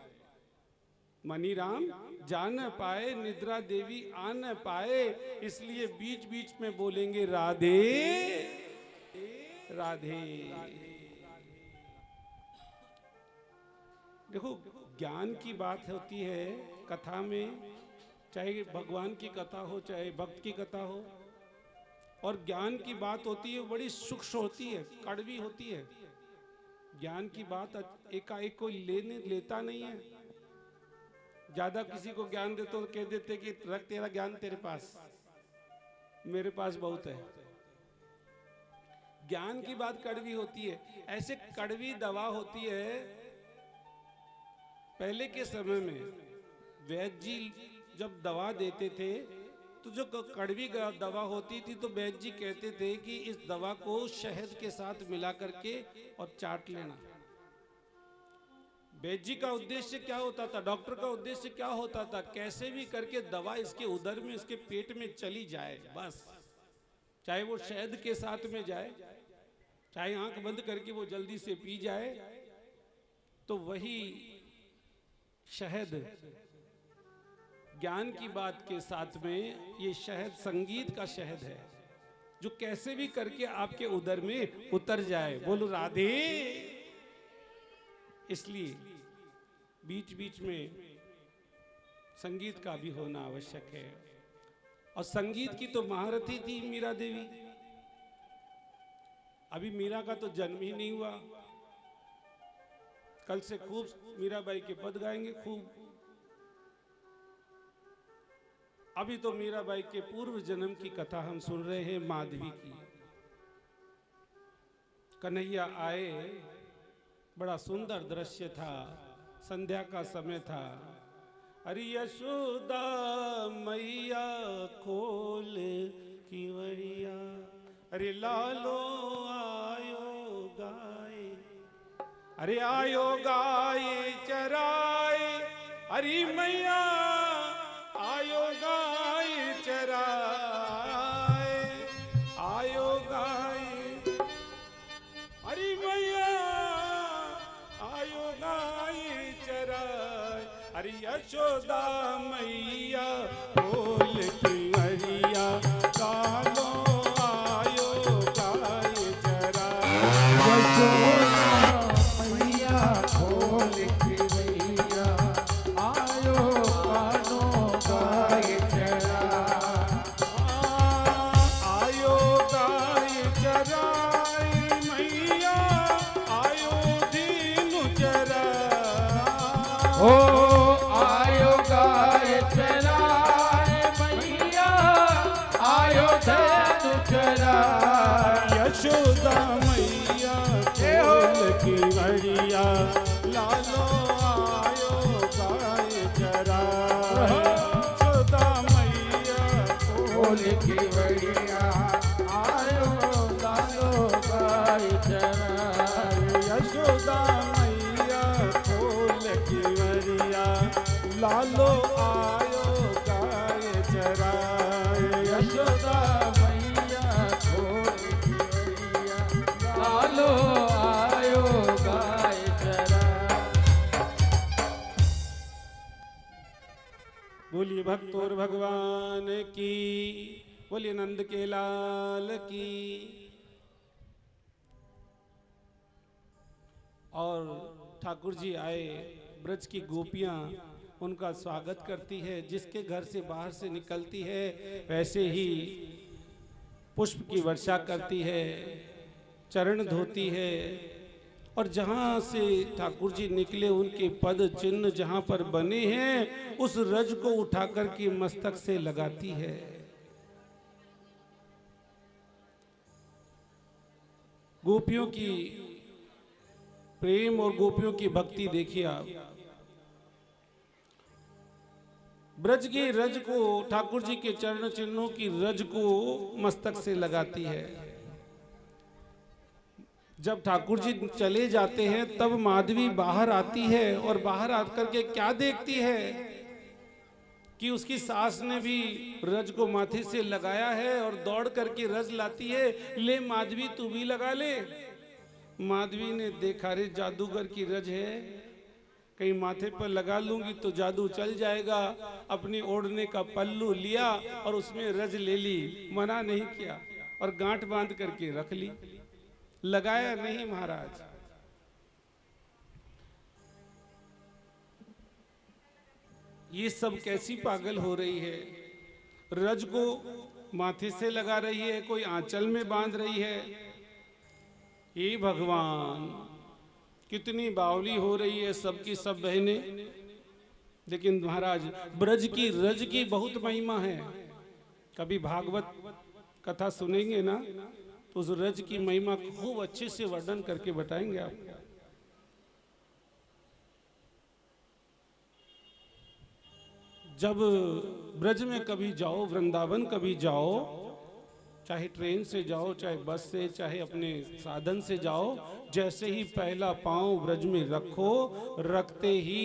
S1: मनीराम जा न पाए, निद्रा देवी आ न पाए, इसलिए बीच बीच में बोलेंगे राधे राधे। देखो, ज्ञान की बात होती है कथा में, चाहे भगवान की कथा हो, चाहे भक्त की कथा हो, और ज्ञान की बात होती है बड़ी सूक्ष्म होती है, कड़वी होती है। ज्ञान की बात एकाएक कोई लेता नहीं है। ज्यादा किसी को ज्ञान दे तो कह देते कि रख तेरा ज्ञान तेरे पास, मेरे पास बहुत है। ज्ञान की बात कड़वी होती है। ऐसे कड़वी दवा होती है। पहले के समय में वैद्य जी जब दवा देते थे तो जो कड़वी दवा होती थी तो वैद्य जी कहते थे कि इस दवा को शहद के साथ मिला करके और चाट लेना। वैद्य जी का उद्देश्य क्या होता था, डॉक्टर का उद्देश्य क्या होता था? कैसे भी करके दवा इसके उदर में, इसके पेट में चली जाए, बस। चाहे वो शहद के साथ में जाए, चाहे आंख बंद करके वो जल्दी से पी जाए। तो वही शहद ज्ञान की बात के साथ में, ये शहद संगीत का शहद है, जो कैसे भी करके आपके उदर में उतर जाए। बोलो राधे। इसलिए बीच बीच में संगीत का भी होना आवश्यक है। और संगीत की तो महारथी थी मीरा देवी। अभी मीरा का तो जन्म ही नहीं हुआ, कल से खूब मीराबाई के पद गाएंगे खूब। अभी तो मीराबाई के पूर्व जन्म की कथा हम सुन रहे हैं, माधवी की। कन्हैया आए, बड़ा सुंदर दृश्य था, संध्या का समय था। अरे यशोदा मैया खोल किवड़िया, अरे लालो आयो गाय, अरे आयो गाय चराए, अरे मैया आयो गाय चराए, आयो गाय, अरे मैया आयो गाय चराए, अरे यशोदा मैया बोल किवड़िया, कालो आयो गाय चराए।
S2: मैया खोल किवड़िया, आयो कानो गाय चराए।
S1: आयो गाय चराए, मैया आयो दीनु चराए।
S2: ओ आयो गाय चराए, मैया आयो धनु चराए।
S1: यशोदा मैया खोल किवड़िया, लालो आयो गाय चराए। यशोदा मैया
S2: खोल किवड़िया, आयो लालो गाय चराए।
S1: यशोदा मैया खोल किवड़िया, लालो आयो गाय चराए।
S2: यशोदा मैया खोल
S1: बोलिए भक्तोर भगवान की, बोलिए नंद के लाल की। और ठाकुर जी आए, ब्रज की गोपियां उनका स्वागत करती है। जिसके घर से बाहर से निकलती है वैसे ही पुष्प की वर्षा करती है, चरण धोती है, और जहां से ठाकुर जी निकले उनके पद चिन्ह जहां पर बने हैं उस रज को उठा करके मस्तक से लगाती है। गोपियों की प्रेम और गोपियों की भक्ति देखिए आप। ब्रज के रज को, ठाकुर जी के चरण चिन्हों की रज को मस्तक से लगाती है। जब ठाकुर जी चले जाते हैं तब माधवी बाहर आती है, और बाहर आकर के क्या देखती है कि उसकी सास ने भी रज को माथे से लगाया है, और दौड़ करके रज लाती है, ले माधवी तू भी लगा ले। माधवी ने देखा, रे जादूगर की रज है, कहीं माथे पर लगा लूंगी तो जादू चल जाएगा। अपनी ओढ़ने का पल्लू लिया और उसमें रज ले ली, मना नहीं किया, और गांठ बांध करके रख ली, लगाया नहीं महाराज। ये सब कैसी पागल हो रही है, रज को माथे से लगा रही है, कोई आंचल में बांध रही है। ये भगवान कितनी बावली हो रही है सबकी सब बहनें। लेकिन महाराज ब्रज की रज की बहुत महिमा है। कभी भागवत कथा सुनेंगे ना तो उस रज की महिमा खूब अच्छे से वर्णन करके बताएंगे आपको। जब ब्रज में कभी जाओ, वृंदावन कभी जाओ, चाहे ट्रेन से जाओ, चाहे बस से, चाहे अपने साधन से जाओ, जैसे ही पहला पांव ब्रज में रखो, रखते ही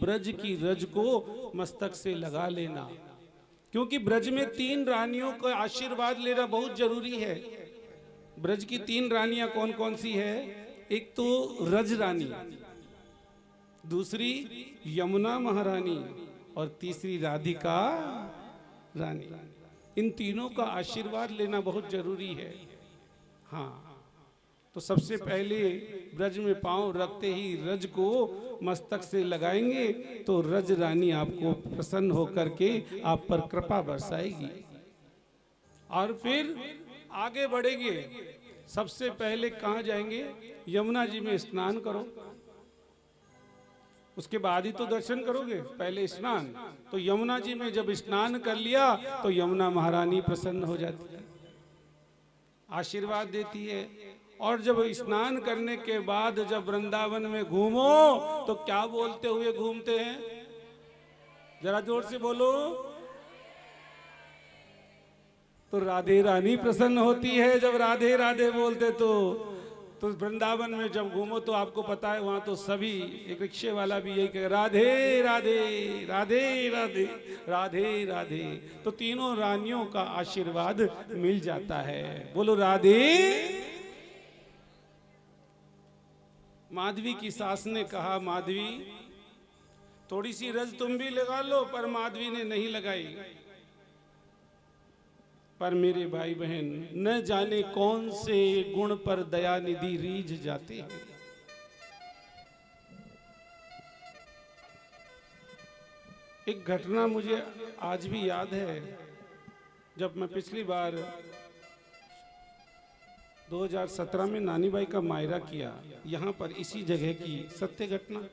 S1: ब्रज की रज को मस्तक से लगा लेना। क्योंकि ब्रज में 3 रानियों का आशीर्वाद लेना बहुत जरूरी है। ब्रज की 3 रानियां कौन कौन सी है? एक तो रज रानी, दूसरी यमुना महारानी, और तीसरी राधिका रानी। इन तीनों का आशीर्वाद लेना बहुत जरूरी है। हाँ, तो सबसे पहले ब्रज में पांव रखते ही रज को मस्तक से लगाएंगे तो रज रानी आपको प्रसन्न होकर के आप पर कृपा बरसाएगी। और फिर आगे बढ़ेंगे। सबसे पहले कहाँ जाएंगे? यमुना जी में स्नान करो, उसके बाद ही तो दर्शन करोगे, पहले स्नान। तो यमुना जी में जब स्नान कर लिया तो यमुना महारानी प्रसन्न हो जाती है, आशीर्वाद देती है। और जब स्नान करने के बाद जब वृंदावन में घूमो तो क्या बोलते हुए घूमते हैं? जरा जोर से बोलो। तो राधे रानी प्रसन्न होती है जब राधे राधे बोलते। तो वृंदावन में जब घूमो तो आपको पता है वहां तो सभी, एक रिक्शे वाला भी यही कहे राधे राधे राधे राधे राधे राधे। तो तीनों रानियों का आशीर्वाद मिल जाता है। बोलो राधे। माधवी की सास ने कहा, माधवी थोड़ी सी रज तुम भी लगा लो, पर माधवी ने नहीं लगाई। पर मेरे भाई बहन, न जाने कौन से गुण पर दया निधि रीझ जाते हैं। एक घटना मुझे आज भी याद है। जब मैं पिछली बार 2017 में नानी बाई का मायरा किया, यहाँ पर इसी जगह की सत्य घटना।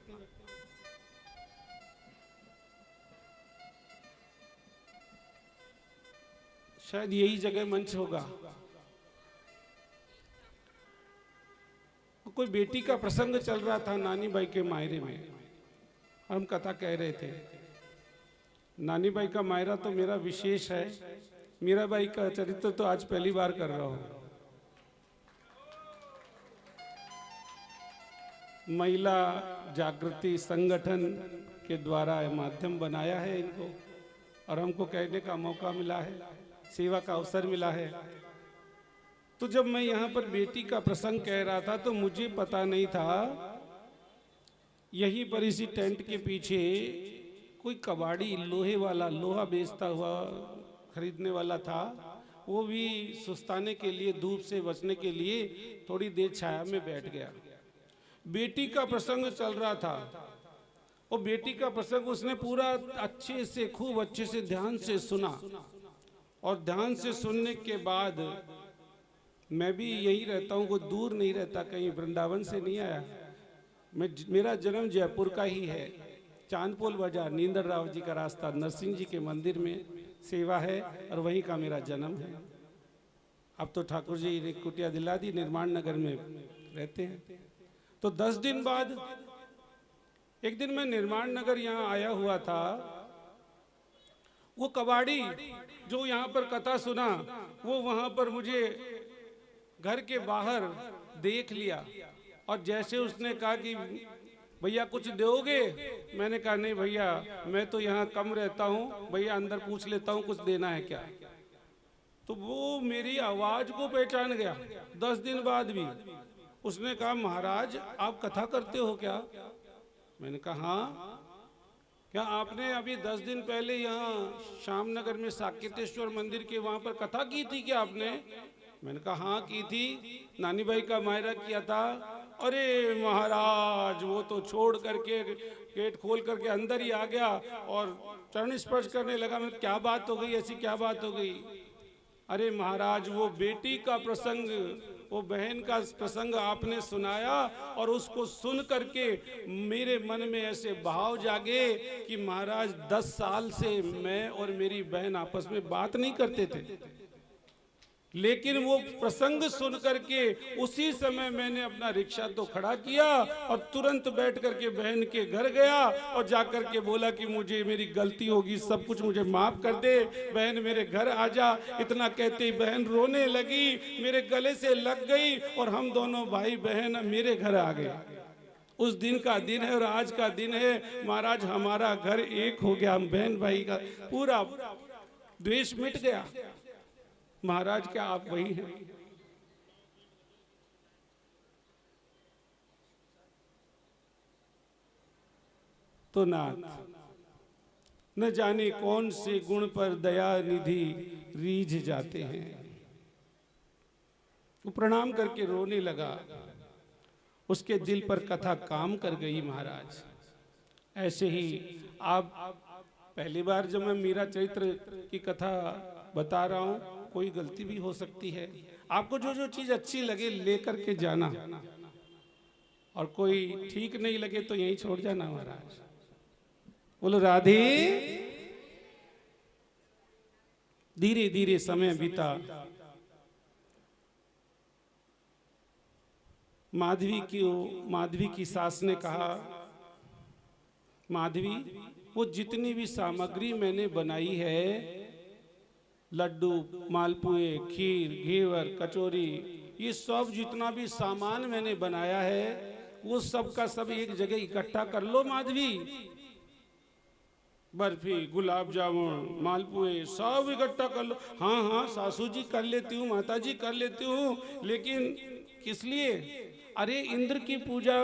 S1: शायद यही जगह मंच होगा। कोई बेटी का प्रसंग चल रहा था नानी बाई के मायरे में, हम कथा कह रहे थे। नानी बाई का मायरा तो मेरा विशेष है, मीरा बाई का चरित्र तो आज पहली बार कर रहा हूं। महिला जागृति संगठन के द्वारा माध्यम बनाया है इनको, और हमको कहने का मौका मिला है, सेवा का अवसर मिला है। तो जब मैं यहाँ पर बेटी का प्रसंग कह रहा था तो मुझे पता नहीं था, यहीं पर इसी टेंट के पीछे कोई कबाड़ी लोहे वाला लोहा बेचता हुआ खरीदने वाला था, वो भी सुस्ताने के लिए, धूप से बचने के लिए थोड़ी देर छाया में बैठ गया। बेटी का प्रसंग चल रहा था, और बेटी का प्रसंग उसने पूरा अच्छे से, खूब अच्छे से ध्यान से सुना। और ध्यान से सुनने के बाद, मैं भी यहीं रहता हूँ, कोई दूर नहीं रहता, कहीं वृंदावन से नहीं आया, मेरा जन्म जयपुर का ही है। चांदपोल बाजार, नींदर राव जी का रास्ता, नरसिंह जी के मंदिर में सेवा है, और वहीं का मेरा जन्म है। अब तो ठाकुर जी ने कुटिया दिला दी, निर्माण नगर में रहते हैं। तो 10 दिन बाद एक दिन मैं निर्माण नगर यहाँ आया हुआ था। वो कबाड़ी जो यहाँ पर कथा सुना, वो वहाँ पर मुझे घर के बाहर देख लिया, और जैसे उसने कहा कि भैया कुछ दोगे, मैंने कहा नहीं भैया, मैं तो यहाँ कम रहता हूँ, भैया अंदर पूछ लेता हूँ कुछ देना है क्या। तो वो मेरी आवाज को पहचान गया 10 दिन बाद भी। उसने कहा महाराज आप कथा करते हो क्या? मैंने कहा हाँ। क्या आपने अभी 10 दिन पहले यहाँ श्यामनगर में साकेतेश्वर मंदिर के वहाँ पर कथा की थी क्या आपने? मैंने कहा हाँ की थी, नानी भाई का मायरा किया था। अरे महाराज वो तो छोड़ करके गेट खोल करके अंदर ही आ गया और चरण स्पर्श करने लगा। मैं क्या बात हो गई, ऐसी क्या बात हो गई? अरे महाराज वो बेटी का प्रसंग, वो बहन का प्रसंग आपने सुनाया, और उसको सुन करके मेरे मन में ऐसे भाव जागे कि महाराज 10 साल से मैं और मेरी बहन आपस में बात नहीं करते थे, लेकिन वो प्रसंग सुन करके उसी समय मैंने अपना रिक्शा तो खड़ा किया और तुरंत बैठ करके बहन के घर गया और जाकर के बोला कि मुझे मेरी गलती होगी, सब कुछ मुझे माफ कर दे, बहन मेरे घर आ जा। इतना कहते ही बहन रोने लगी, मेरे गले से लग गई, और हम दोनों भाई बहन मेरे घर आ गए। उस दिन का दिन है और आज का दिन है महाराज, हमारा घर एक हो गया, हम बहन भाई का पूरा द्वेष मिट गया। महाराज क्या आप वही हैं? तो नाथ न जाने कौन से गुण पर दया निधि रीझ जाते हैं। वो प्रणाम करके रोने लगा, उसके दिल पर कथा काम कर गई महाराज। ऐसे ही आप पहली बार जब मैं मीरा चरित्र की कथा बता रहा हूं, कोई गलती भी हो सकती है, आपको जो जो चीज अच्छी लगे लेकर के जाना, और कोई ठीक नहीं लगे तो यहीं छोड़ जाना महाराज। बोलो राधे। धीरे धीरे समय बीता। माधवी की सास ने कहा, माधवी वो जितनी भी सामग्री मैंने बनाई है, लड्डू, मालपुए, खीर, घेवर, कचौरी, ये सब जितना भी सामान मैंने बनाया है वो सब का सब एक जगह इकट्ठा कर लो माधवी। बर्फी, गुलाब जामुन, मालपुए सब इकट्ठा कर लो। हाँ हाँ सासू जी कर लेती हूँ, माता जी कर लेती हूँ, लेकिन किस लिए? अरे इंद्र की पूजा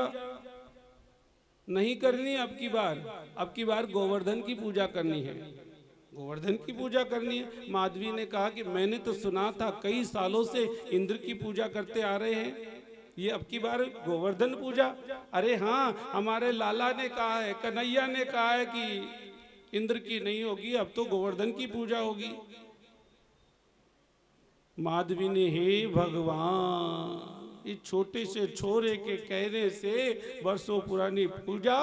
S1: नहीं करनी अब की बार गोवर्धन की पूजा करनी है, गोवर्धन की पूजा करनी है। माधवी ने कहा कि मैंने तो सुना था कई सालों से इंद्र की पूजा करते आ रहे हैं, ये अब की बार गोवर्धन पूजा? अरे हाँ हमारे लाला ने कहा है, कन्हैया ने कहा है कि इंद्र की नहीं होगी, अब तो गोवर्धन की पूजा होगी। माधवी ने हे भगवान, इस छोटे से छोरे के कहने से वर्षों पुरानी पूजा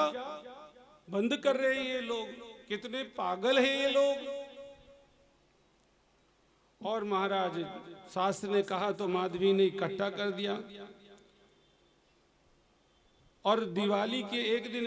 S1: बंद कर रहे हैं ये लोग, कितने पागल हैं ये लोग। और महाराज सास ने कहा तो माधवी ने इकट्ठा कर दिया, और दिवाली के एक दिन